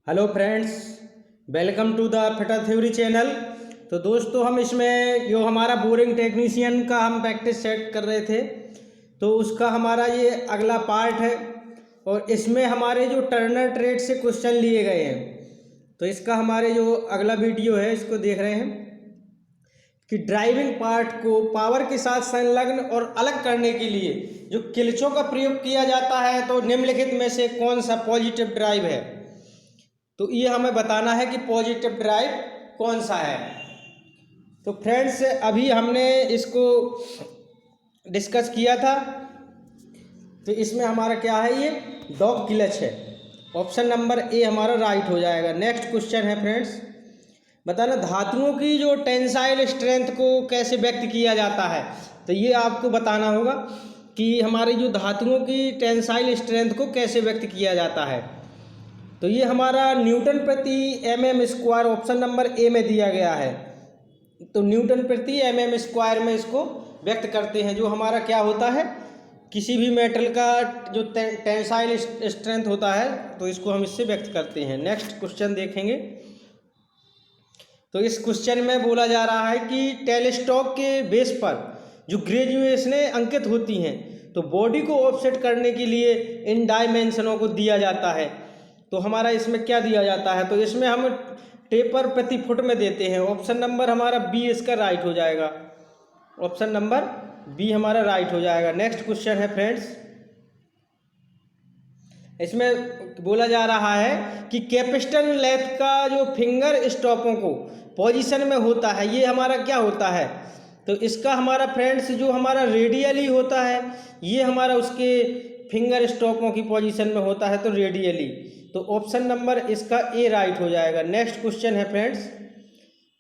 Hello friends, welcome to the fitter theory channel. तो दोस्तों, हम इसमें जो हमारा बोरिंग टेक्नीशियन का हम प्रैक्टिस सेट कर रहे थे, तो उसका हमारा ये अगला पार्ट है। और इसमें हमारे जो टर्नर ट्रेड से क्वेश्चन लिए गए हैं, तो इसका हमारे जो अगला वीडियो है इसको देख रहे हैं कि ड्राइविंग पार्ट को पावर के साथ संलग्न और अलग करने के लिए जो किलचों का प्रयोग किया जाता है, तो निम्नलिखित में से कौन सा पॉजिटिव ड्राइव है। तो ये हमें बताना है कि पॉजिटिव ड्राइव कौन सा है। तो फ्रेंड्स, अभी हमने इसको डिस्कस किया था। तो इसमें हमारा क्या है, ये डॉग क्लच है। ऑप्शन नंबर ए हमारा राइट हो जाएगा। नेक्स्ट क्वेश्चन है फ्रेंड्स, बताना धातुओं की जो टेंसाइल स्ट्रेंथ को कैसे व्यक्त किया जाता है। तो ये आपको बताना होगा कि हमारी जो धातुओं की टेंसाइल स्ट्रेंथ को कैसे व्यक्त किया जाता है। तो ये हमारा न्यूटन प्रति mm square option number A में दिया गया है। तो न्यूटन प्रति mm स्क्वायर में इसको व्यक्त करते हैं। जो हमारा क्या होता है, किसी भी मेटल का जो टेंसाइल स्ट्रेंथ होता है, तो इसको हम इससे व्यक्त करते हैं। नेक्स्ट क्वेश्चन देखेंगे। तो इस क्वेश्चन में बोला जा रहा है कि टेलीस्टॉक के बेस पर जो ग्रेजुएशनें अंकित होती हैं, तो बॉडी को ऑफसेट करने के लिए इन डायमेंशनों को दिया जाता है। तो हमारा इसमें क्या दिया जाता है, तो इसमें हम टेपर प्रति फुट में देते हैं। ऑप्शन नंबर हमारा बी इसका राइट हो जाएगा। ऑप्शन नंबर बी हमारा राइट हो जाएगा। नेक्स्ट क्वेश्चन है फ्रेंड्स, इसमें बोला जा रहा है कि कैपिस्टन लेथ का जो फिंगर स्टॉपों को पोजीशन में होता है, ये हमारा क्या होता है। तो इसका हमारा फ्रेंड्स जो हमारा रेडियली होता है, ये हमारा उसके फिंगर स्टॉपों की पोजीशन में होता है, तो रेडियली। तो ऑप्शन नंबर इसका ए राइट हो जाएगा। नेक्स्ट क्वेश्चन है फ्रेंड्स,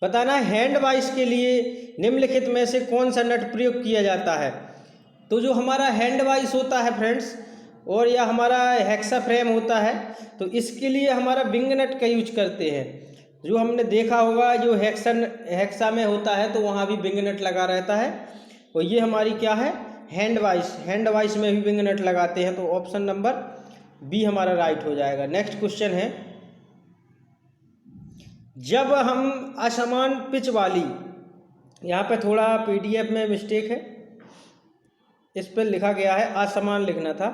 बताना है हैंड वाइस के लिए निम्नलिखित में से कौन सा नट प्रयोग किया जाता है। तो जो हमारा हैंड वाइस होता है फ्रेंड्स, और या हमारा हेक्सा फ्रेम होता है, तो इसके लिए हमारा बिंग नट का यूज करते हैं। जो हमने देखा होगा, जो हेक्सा में होता है तो वहाँ भी बिंग नट लगा रहता है। और ये हमारी क्या है, हैंड वाइस में भी बिंग नट लगाते हैं। तो ऑप्शन नंबर बी हमारा राइट हो जाएगा। नेक्स्ट क्वेश्चन है, जब हम असमान पिच वाली, यहाँ पे थोड़ा पीडीएफ में मिस्टेक है, इस पर लिखा गया है असमान लिखना था।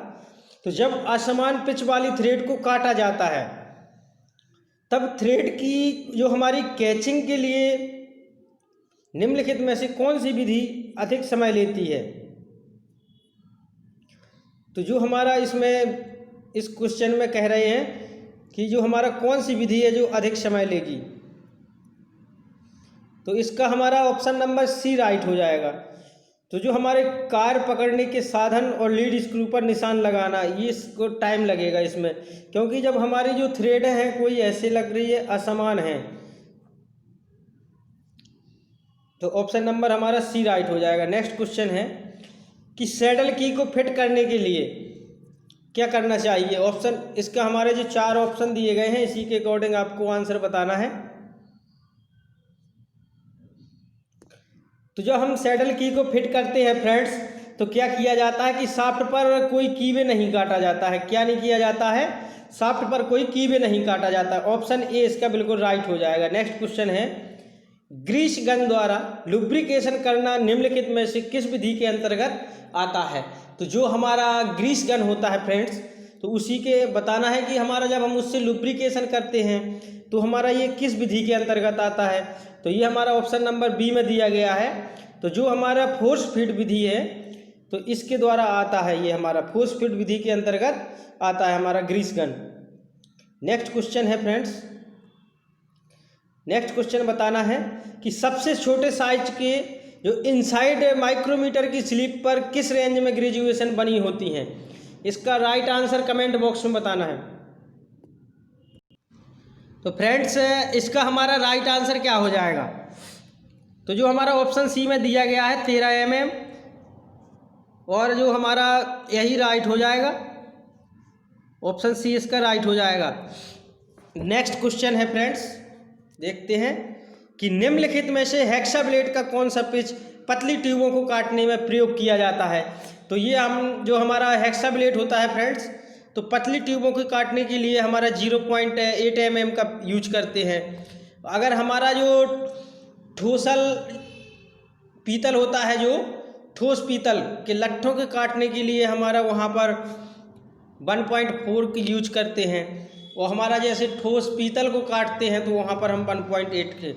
तो जब असमान पिच वाली थ्रेड को काटा जाता है, तब थ्रेड की जो हमारी कैचिंग के लिए निम्नलिखित में से कौन सी विधि अधिक समय लेती है। तो जो हमारा इसमें इस क्वेश्चन में कह रहे हैं कि जो हमारा कौन सी विधि है जो अधिक समय लेगी, तो इसका हमारा ऑप्शन नंबर सी राइट हो जाएगा। तो जो हमारे कार पकड़ने के साधन और लीड स्क्रू पर निशान लगाना, ये इसको टाइम लगेगा इसमें, क्योंकि जब हमारी जो थ्रेड है कोई ऐसे लग रही है असमान है। तो ऑप्शन नंबर हमारा सी राइट हो जाएगा। नेक्स्ट क्वेश्चन है कि सैडल की को फिट करने के लिए क्या करना चाहिए। ऑप्शन इसका हमारे जो 4 ऑप्शन दिए गए हैं, इसी के अकॉर्डिंग आपको आंसर बताना है। तो जब हम सैडल की को फिट करते हैं फ्रेंड्स, तो क्या किया जाता है कि शाफ्ट पर कोई कीवे नहीं काटा जाता है। क्या नहीं किया जाता है, शाफ्ट पर कोई कीवे नहीं काटा जाता है। ऑप्शन ए इसका बिल्कुल राइट हो जाएगा। नेक्स्ट क्वेश्चन है, ग्रीस गन द्वारा लुब्रिकेशन करना निम्नलिखित में से किस विधि के अंतर्गत आता है। तो जो हमारा ग्रीस गन होता है फ्रेंड्स, तो उसी के बताना है कि हमारा जब हम उससे लुब्रिकेशन करते हैं, तो हमारा ये किस विधि के अंतर्गत आता है। तो ये हमारा ऑप्शन नंबर बी में दिया गया है। तो जो हमारा फोर्स फीड विधि है, तो इसके द्वारा आता है, ये हमारा फोर्स फीड विधि के अंतर्गत आता है हमारा ग्रीस गन। नेक्स्ट क्वेश्चन है फ्रेंड्स, नेक्स्ट क्वेश्चन बताना है कि सबसे छोटे साइज के जो इनसाइड माइक्रोमीटर की स्लिप पर किस रेंज में ग्रेजुएशन बनी होती हैं। इसका राइट आंसर कमेंट बॉक्स में बताना है। तो फ्रेंड्स, इसका हमारा राइट आंसर क्या हो जाएगा, तो जो हमारा ऑप्शन सी में दिया गया है 13 mm, और जो हमारा यही राइट हो जाएगा। ऑप्शन सी इसका राइट हो जाएगा। नेक्स्ट क्वेश्चन है फ्रेंड्स, देखते हैं कि निम्नलिखित में से हेक्सा ब्लेड का कौन सा पिच पतली ट्यूबों को काटने में प्रयोग किया जाता है। तो ये हम जो हमारा हेक्सा ब्लेड होता है फ्रेंड्स, तो पतली ट्यूबों को काटने के लिए हमारा 0.8 mm का यूज करते हैं। अगर हमारा जो ठोसल पीतल होता है, जो ठोस पीतल के लट्ठों के काटने के लिए हमारा वहाँ पर 1.4 की यूज करते हैं। और हमारा जैसे ठोस पीतल को काटते हैं तो वहाँ पर हम 1.8 के,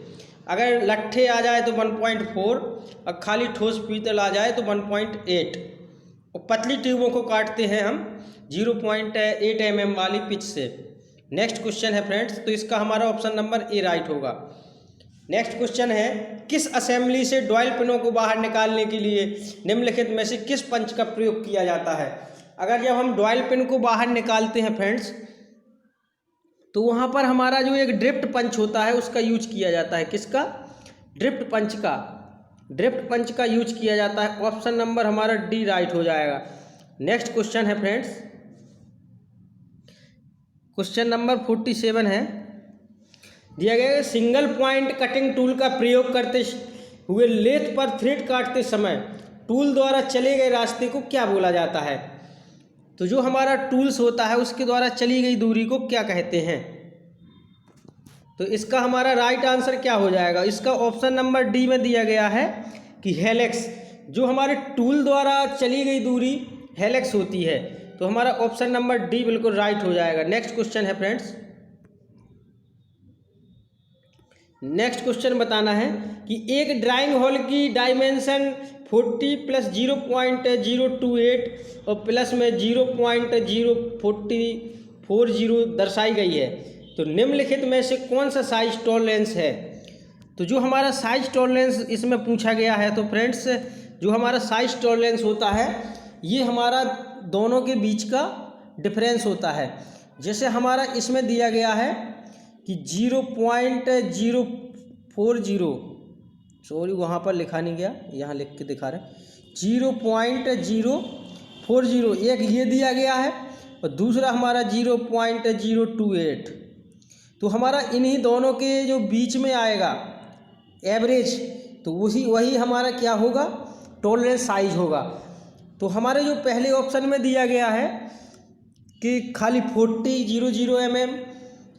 अगर लट्ठे आ जाए तो 1.4 और खाली ठोस पीतल आ जाए तो 1.8। और पतली ट्यूबों को काटते हैं हम 0.8 mm वाली पिच से। नेक्स्ट क्वेश्चन है फ्रेंड्स, तो इसका हमारा ऑप्शन नंबर ए राइट होगा। नेक्स्ट क्वेश्चन है, किस असेंबली से डॉयल पिनों को बाहर निकालने के लिए निम्नलिखित में से किस पंच का प्रयोग किया जाता है। अगर जब हम डॉयल पिन को बाहर निकालते हैं फ्रेंड्स, तो वहाँ पर हमारा जो एक ड्रिफ्ट पंच होता है उसका यूज किया जाता है। किसका? ड्रिफ्ट पंच का। ड्रिफ्ट पंच का यूज किया जाता है। ऑप्शन नंबर हमारा डी राइट हो जाएगा। नेक्स्ट क्वेश्चन है फ्रेंड्स, क्वेश्चन नंबर 47 है, दिया गया है सिंगल पॉइंट कटिंग टूल का प्रयोग करते हुए लेथ पर थ्रेड काटते समय टूल द्वारा चले गए रास्ते को क्या बोला जाता है। तो जो हमारा टूल्स होता है उसके द्वारा चली गई दूरी को क्या कहते हैं। तो इसका हमारा राइट आंसर क्या हो जाएगा। इसका ऑप्शन नंबर डी में दिया गया है कि हेलेक्स। जो हमारे टूल द्वारा चली गई दूरी हेलेक्स होती है। तो हमारा ऑप्शन नंबर डी बिल्कुल राइट हो जाएगा। नेक्स्ट क्वेश्चन है फ्रेंड्स, नेक्स्ट क्वेश्चन बताना है कि एक ड्राइंग हॉल की डायमेंशन 40 + 0.028 और प्लस में 0.040 दर्शाई गई है। तो निम्नलिखित में से कौन सा साइज टॉलरेंस है। तो जो हमारा साइज टॉलरेंस इसमें पूछा गया है, तो फ्रेंड्स जो हमारा साइज टॉलरेंस होता है ये हमारा दोनों के बीच का डिफरेंस होता है। जैसे हमारा इसमें दिया गया है कि 0.040, सॉरी वहाँ पर लिखा नहीं गया, यहाँ लिख के दिखा रहे 0.040, एक ये दिया गया है और दूसरा हमारा 0.028। तो हमारा इन्हीं दोनों के जो बीच में आएगा एवरेज, तो वही हमारा क्या होगा, टॉलरेंस साइज होगा। तो हमारे जो पहले ऑप्शन में दिया गया है कि खाली 40 mm,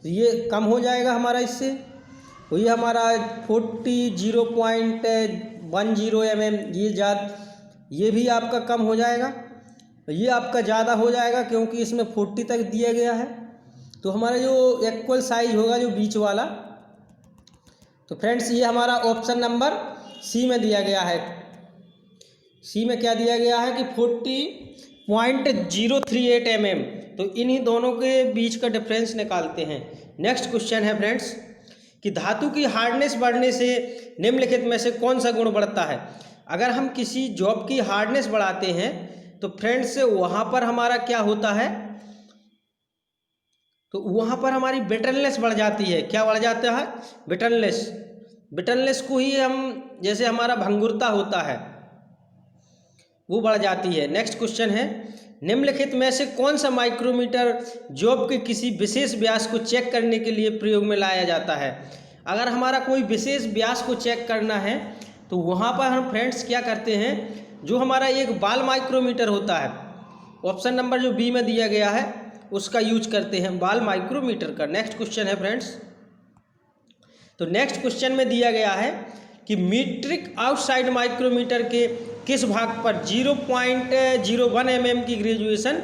ये कम हो जाएगा हमारा इससे। वही हमारा 40 0.10 mm, ये भी आपका कम हो जाएगा। ये आपका ज़्यादा हो जाएगा क्योंकि इसमें 40 तक दिया गया है। तो हमारा जो इक्वल साइज होगा जो बीच वाला, तो फ्रेंड्स ये हमारा ऑप्शन नंबर सी में दिया गया है। सी में क्या दिया गया है कि 40.038 mm। तो इन्हीं दोनों के बीच का डिफरेंस निकालते हैं। नेक्स्ट क्वेश्चन है फ्रेंड्स कि धातु की हार्डनेस बढ़ने से निम्नलिखित में से कौन सा गुण बढ़ता है। अगर हम किसी जॉब की हार्डनेस बढ़ाते हैं तो फ्रेंड्स वहाँ पर हमारा क्या होता है, तो वहाँ पर हमारी ब्रिटलनेस बढ़ जाती है। क्या बढ़ जाता है? ब्रिटलनेस। ब्रिटलनेस को ही हम, जैसे हमारा भंगुरता होता है वो बढ़ जाती है। नेक्स्ट क्वेश्चन है, निम्नलिखित में से कौन सा माइक्रोमीटर जॉब के किसी विशेष व्यास को चेक करने के लिए प्रयोग में लाया जाता है। अगर हमारा कोई विशेष व्यास को चेक करना है तो वहाँ पर हम फ्रेंड्स क्या करते हैं, जो हमारा एक बाल माइक्रोमीटर होता है, ऑप्शन नंबर जो बी में दिया गया है उसका यूज करते हैं, बाल माइक्रोमीटर का। नेक्स्ट क्वेश्चन है फ्रेंड्स, तो नेक्स्ट क्वेश्चन में दिया गया है कि मीट्रिक आउटसाइड माइक्रोमीटर के किस भाग पर 0.01 mm की ग्रेजुएशन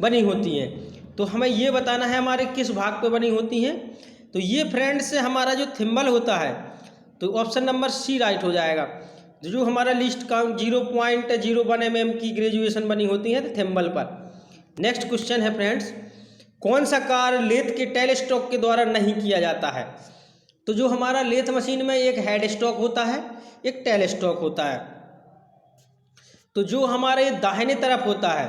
बनी होती है। तो हमें ये बताना है हमारे किस भाग पर बनी होती हैं। तो ये फ्रेंड्स हमारा जो थिम्बल होता है, तो ऑप्शन नंबर सी राइट हो जाएगा। जो हमारा लिस्ट काउंट 0.01 mm की ग्रेजुएशन बनी होती है तो थिम्बल पर। नेक्स्ट क्वेश्चन है फ्रेंड्स, कौन सा कार्य लेथ के टेल स्टॉक के द्वारा नहीं किया जाता है। तो जो हमारा लेथ मशीन में एक हेड स्टॉक होता है, एक टेल स्टॉक होता है। तो जो हमारे दाहिने तरफ होता है,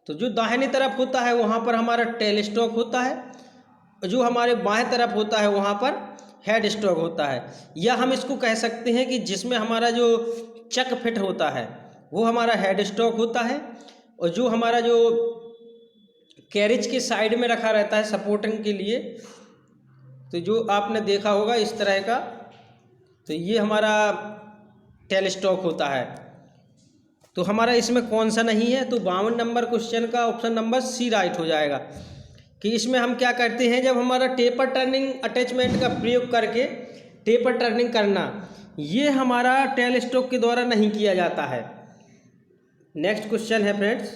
तो जो दाहिने तरफ होता है वहाँ पर हमारा टेल स्टॉक होता है, और जो हमारे बाएं तरफ होता है वहाँ पर हेड स्टॉक होता है। या हम इसको कह सकते हैं कि जिसमें हमारा जो चक फिट होता है वो हमारा हेड स्टॉक होता है, और जो हमारा जो कैरेज के साइड में रखा रहता है सपोर्टिंग के लिए, तो जो आपने देखा होगा इस तरह का, तो ये हमारा टेल स्टॉक होता है। तो हमारा इसमें कौन सा नहीं है, तो 52 नंबर क्वेश्चन का ऑप्शन नंबर सी राइट हो जाएगा। कि इसमें हम क्या करते हैं, जब हमारा टेपर टर्निंग अटैचमेंट का प्रयोग करके टेपर टर्निंग करना, ये हमारा टेलस्टॉक के द्वारा नहीं किया जाता है। नेक्स्ट क्वेश्चन है फ्रेंड्स,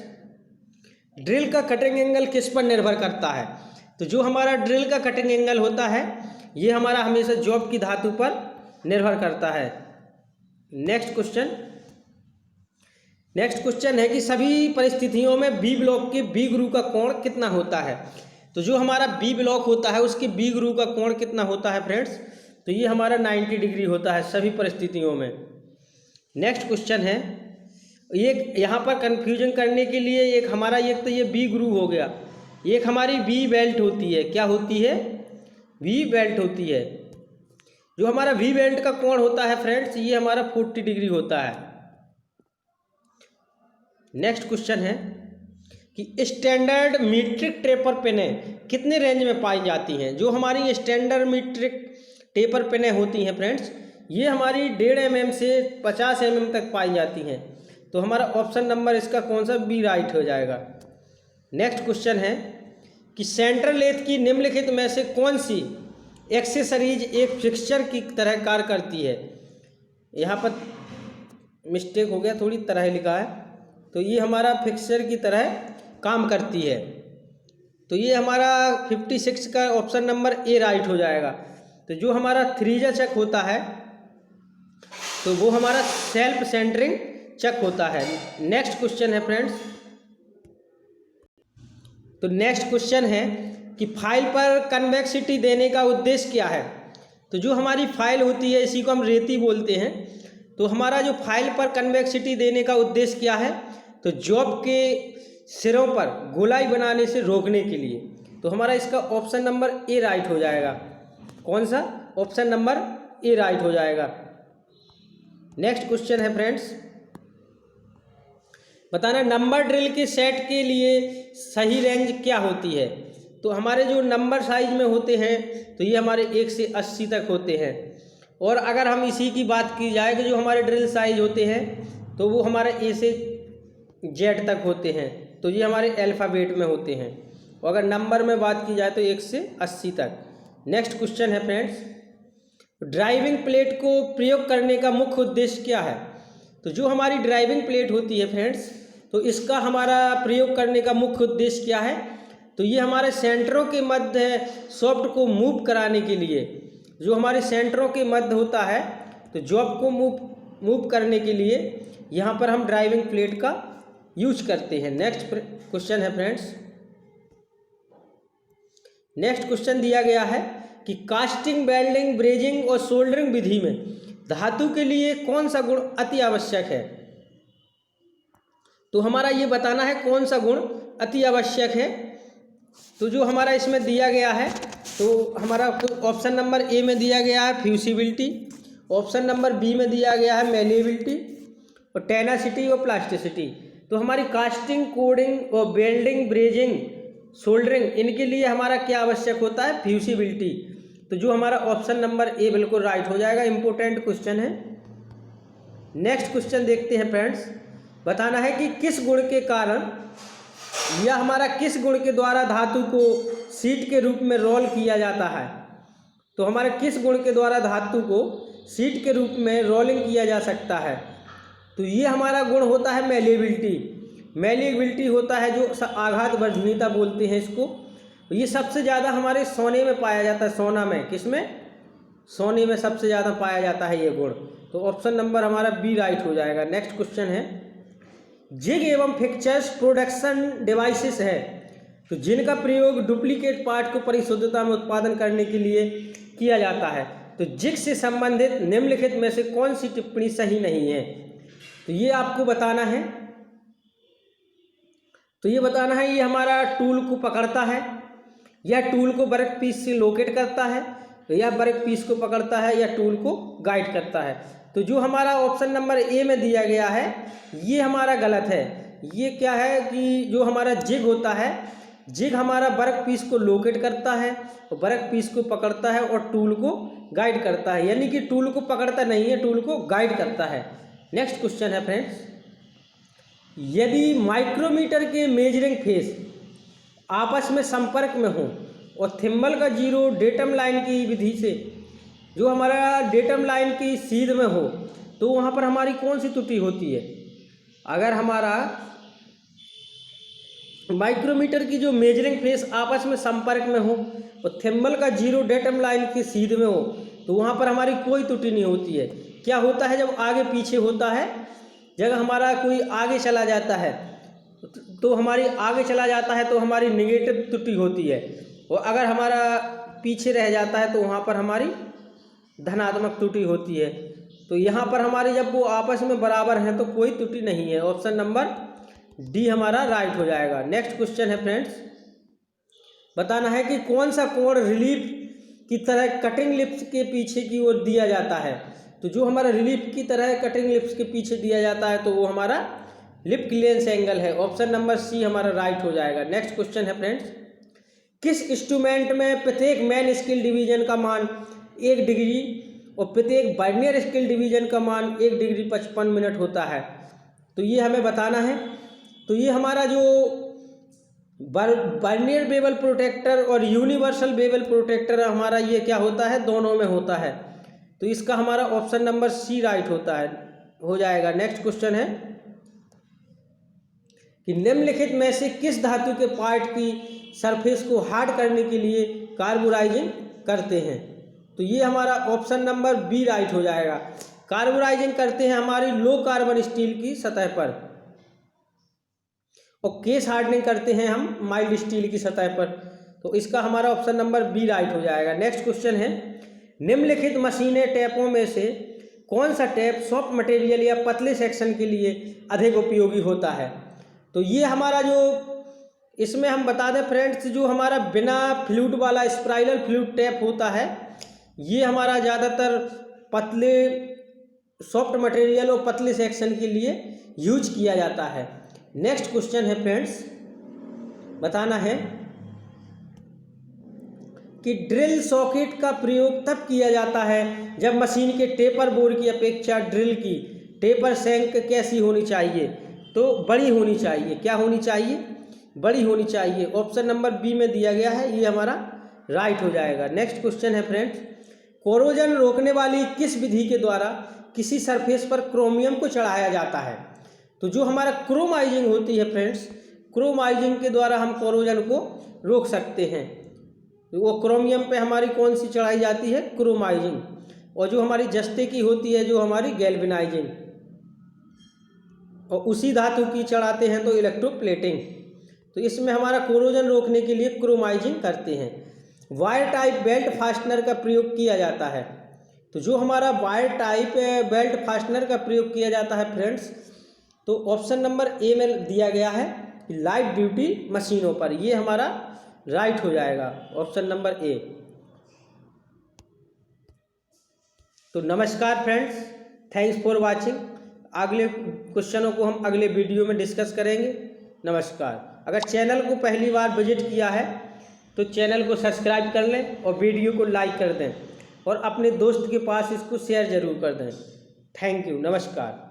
ड्रिल का कटिंग एंगल किस पर निर्भर करता है। तो जो हमारा ड्रिल का कटिंग एंगल होता है ये हमारा हमेशा जॉब की धातु पर निर्भर करता है। नेक्स्ट क्वेश्चन है कि सभी परिस्थितियों में बी ब्लॉक के बी ग्रूव का कोण कितना होता है। तो जो हमारा बी ब्लॉक होता है उसके बी ग्रूव का कोण कितना होता है फ्रेंड्स, तो ये हमारा 90 डिग्री होता है सभी परिस्थितियों में। नेक्स्ट क्वेश्चन है, एक यहाँ पर कन्फ्यूजन करने के लिए एक हमारा एक तो ये बी ग्रूव हो गया, एक हमारी वी बेल्ट होती है। क्या होती है, वी बेल्ट होती है। जो हमारा वी बेल्ट का कोण होता है फ्रेंड्स ये हमारा 40 डिग्री होता है। नेक्स्ट क्वेश्चन है कि स्टैंडर्ड मीट्रिक टेपर पेनें कितने रेंज में पाई जाती हैं। जो हमारी स्टैंडर्ड मीट्रिक टेपर पेनें होती हैं फ्रेंड्स ये हमारी 1.5 mm से 50 mm तक पाई जाती हैं। तो हमारा ऑप्शन नंबर इसका कौन सा, बी राइट हो जाएगा। नेक्स्ट क्वेश्चन है कि सेंट्रल लेथ की निम्नलिखित में से कौन सी एक्सेसरीज एक फिक्सचर की तरह कार्य करती है। यहाँ पर मिस्टेक हो गया, थोड़ी तरह लिखा है, तो ये हमारा फिक्सचर की तरह काम करती है। तो ये हमारा 56 का ऑप्शन नंबर ए राइट हो जाएगा। तो जो हमारा थ्रीजा चक होता है तो वो हमारा सेल्फ सेंटरिंग चक होता है। नेक्स्ट क्वेश्चन है फ्रेंड्स, तो नेक्स्ट क्वेश्चन है कि फाइल पर कन्वेक्सिटी देने का उद्देश्य क्या है। तो जो हमारी फाइल होती है इसी को हम रेती बोलते हैं। तो हमारा जो फाइल पर कन्वेक्सिटी देने का उद्देश्य क्या है, तो जॉब के सिरों पर गोलाई बनाने से रोकने के लिए। तो हमारा इसका ऑप्शन नंबर ए राइट हो जाएगा। कौन सा, ऑप्शन नंबर ए राइट हो जाएगा। नेक्स्ट क्वेश्चन है फ्रेंड्स, बताना नंबर ड्रिल के सेट के लिए सही रेंज क्या होती है। तो हमारे जो नंबर साइज में होते हैं तो ये हमारे 1 से 80 तक होते हैं। और अगर हम इसी की बात की जाए कि जो हमारे ड्रिल साइज होते हैं तो वो हमारे ए से जेड तक होते हैं, तो ये हमारे अल्फ़ाबेट में होते हैं। और अगर नंबर में बात की जाए तो 1 से 80 तक। नेक्स्ट क्वेश्चन है फ्रेंड्स, ड्राइविंग प्लेट को प्रयोग करने का मुख्य उद्देश्य क्या है। तो जो हमारी ड्राइविंग प्लेट होती है फ्रेंड्स तो इसका हमारा प्रयोग करने का मुख्य उद्देश्य क्या है, तो ये हमारे सेंटरों के मध्य सॉफ्ट को मूव कराने के लिए। जो हमारे सेंटरों के मध्य होता है तो जॉब को मूव करने के लिए यहाँ पर हम ड्राइविंग प्लेट का यूज करते हैं। नेक्स्ट क्वेश्चन है फ्रेंड्स, नेक्स्ट क्वेश्चन दिया गया है कि कास्टिंग, वेल्डिंग, ब्रेजिंग और सोल्डरिंग विधि में धातु के लिए कौन सा गुण अति आवश्यक है। तो हमारा ये बताना है कौन सा गुण अति आवश्यक है। तो जो हमारा इसमें दिया गया है तो हमारा ऑप्शन नंबर ए में दिया गया है फ्यूसिबिलिटी, ऑप्शन नंबर बी में दिया गया है मेलिएबिलिटी और टेनासिटी और प्लास्टिसिटी। तो हमारी कास्टिंग, कोडिंग और वेल्डिंग, ब्रेजिंग, सोल्डरिंग इनके लिए हमारा क्या आवश्यक होता है, फ्यूसिबिलिटी। तो जो हमारा ऑप्शन नंबर ए बिल्कुल राइट हो जाएगा। इंपॉर्टेंट क्वेश्चन है। नेक्स्ट क्वेश्चन देखते हैं फ्रेंड्स, बताना है कि किस गुण के कारण या हमारा किस गुण के द्वारा धातु को शीट के रूप में रोल किया जाता है। तो हमारे किस गुण के द्वारा धातु को शीट के रूप में रोलिंग किया जा सकता है। तो ये हमारा गुण होता है मेलिएबिलिटी। मेलिएबिलिटी होता है जो आघात वर्धनीयता बोलते हैं इसको। ये सबसे ज़्यादा हमारे सोने में पाया जाता है। सोना में, किसमें, सोने में सबसे ज़्यादा पाया जाता है ये गुण। तो ऑप्शन नंबर हमारा बी राइट हो जाएगा। नेक्स्ट क्वेश्चन है, जिग एवं फिक्चर्स प्रोडक्शन डिवाइसेस है तो जिनका प्रयोग डुप्लीकेट पार्ट को परिशुद्धता में उत्पादन करने के लिए किया जाता है। तो जिग से संबंधित निम्नलिखित में से कौन सी टिप्पणी सही नहीं है। तो ये आपको बताना है। तो ये बताना है ये हमारा टूल को पकड़ता है या टूल को वर्क पीस से लोकेट करता है या वर्क पीस को पकड़ता है या टूल को गाइड करता है। तो जो हमारा ऑप्शन नंबर ए में दिया गया है ये हमारा गलत है। ये क्या है कि जो हमारा जिग होता है, जिग हमारा वर्क पीस को लोकेट करता है और वर्क पीस को पकड़ता है और टूल को गाइड करता है, यानी कि टूल को पकड़ता नहीं है, टूल को गाइड करता है। नेक्स्ट क्वेश्चन है फ्रेंड्स, यदि माइक्रोमीटर के मेजरिंग फेस आपस में संपर्क में हो और थिम्बल का जीरो डेटम लाइन की विधि से जो हमारा डेटम लाइन की सीध में हो, तो वहाँ पर हमारी कौन सी त्रुटि होती है? अगर हमारा माइक्रोमीटर की जो मेजरिंग फेस आपस में संपर्क में हो और थिम्बल का जीरो डेटम लाइन की सीध में हो, तो वहाँ पर हमारी कोई त्रुटि नहीं होती है। क्या होता है, जब आगे पीछे होता है, जब हमारा कोई आगे चला जाता है तो हमारी आगे चला जाता है तो हमारी नेगेटिव त्रुटि होती है, और अगर हमारा पीछे रह जाता है तो वहाँ पर हमारी धनात्मक त्रुटि होती है। तो यहाँ पर हमारे जब वो आपस में बराबर हैं तो कोई त्रुटि नहीं है। ऑप्शन नंबर डी हमारा राइट हो जाएगा। नेक्स्ट क्वेश्चन है फ्रेंड्स, बताना है कि कौन सा कोण रिलीफ की तरह कटिंग लिप्स के पीछे की ओर दिया जाता है। तो जो हमारा रिलीफ की तरह कटिंग लिप्स के पीछे दिया जाता है तो वो हमारा लिप क्लियरेंस एंगल है। ऑप्शन नंबर सी हमारा राइट हो जाएगा। नेक्स्ट क्वेश्चन है फ्रेंड्स, किस इंस्ट्रूमेंट में प्रत्येक मेन स्केल डिवीजन का मान 1 डिग्री और प्रत्येक वर्नियर स्केल डिवीजन का मान 1 डिग्री 55 मिनट होता है? तो ये हमें बताना है। तो ये हमारा जो वर्नियर बेवल प्रोटेक्टर और यूनिवर्सल बेवल प्रोटेक्टर हमारा ये क्या होता है, दोनों में होता है। तो इसका हमारा ऑप्शन नंबर सी राइट होता है, हो जाएगा। नेक्स्ट क्वेश्चन है कि निम्नलिखित में से किस धातु के पार्ट की सरफेस को हार्ड करने के लिए कार्बोराइजिंग करते हैं? तो ये हमारा ऑप्शन नंबर बी राइट हो जाएगा। कार्बोराइजिंग करते हैं हमारी लो कार्बन स्टील की सतह पर, और केस हार्डनिंग करते हैं हम माइल्ड स्टील की सतह पर। तो इसका हमारा ऑप्शन नंबर बी राइट हो जाएगा। नेक्स्ट क्वेश्चन है, निम्नलिखित मशीनें टैपों में से कौन सा टैप सॉफ्ट मटेरियल या पतले सेक्शन के लिए अधिक उपयोगी होता है? तो ये हमारा जो इसमें हम बता दें फ्रेंड्स, जो हमारा बिना फ्लूइड वाला स्पाइरल फ्लूइड टैप होता है, ये हमारा ज़्यादातर पतले सॉफ्ट मटेरियल और पतले सेक्शन के लिए यूज किया जाता है। नेक्स्ट क्वेश्चन है फ्रेंड्स, बताना है कि ड्रिल सॉकेट का प्रयोग तब किया जाता है जब मशीन के टेपर बोर की अपेक्षा ड्रिल की टेपर शैंक कैसी होनी चाहिए? तो बड़ी होनी चाहिए। क्या होनी चाहिए? बड़ी होनी चाहिए। ऑप्शन नंबर बी में दिया गया है, ये हमारा राइट हो जाएगा। नेक्स्ट क्वेश्चन है फ्रेंड्स, कोरोजन रोकने वाली किस विधि के द्वारा किसी सरफेस पर क्रोमियम को चढ़ाया जाता है? तो जो हमारा क्रोमाइजिंग होती है फ्रेंड्स, क्रोमाइजिंग के द्वारा हम कोरोजन को रोक सकते हैं। तो वो क्रोमियम पे हमारी कौन सी चढ़ाई जाती है? क्रोमाइजिंग। और जो हमारी जस्ते की होती है जो हमारी गैल्वेनाइजिंग, और उसी धातु की चढ़ाते हैं तो इलेक्ट्रोप्लेटिंग। तो इसमें हमारा कोरोजन रोकने के लिए क्रोमाइजिंग करते हैं। वायर टाइप बेल्ट फास्टनर का प्रयोग किया जाता है। तो जो हमारा वायर टाइप बेल्ट फास्टनर का प्रयोग किया जाता है फ्रेंड्स, तो ऑप्शन नंबर ए में दिया गया है लाइट ड्यूटी मशीनों पर, ये हमारा राइट हो जाएगा, ऑप्शन नंबर ए। तो नमस्कार फ्रेंड्स, थैंक्स फॉर वाचिंग। अगले क्वेश्चनों को हम अगले वीडियो में डिस्कस करेंगे। नमस्कार। अगर चैनल को पहली बार विजिट किया है तो चैनल को सब्सक्राइब कर लें और वीडियो को लाइक कर दें, और अपने दोस्त के पास इसको शेयर ज़रूर कर दें। थैंक यू, नमस्कार।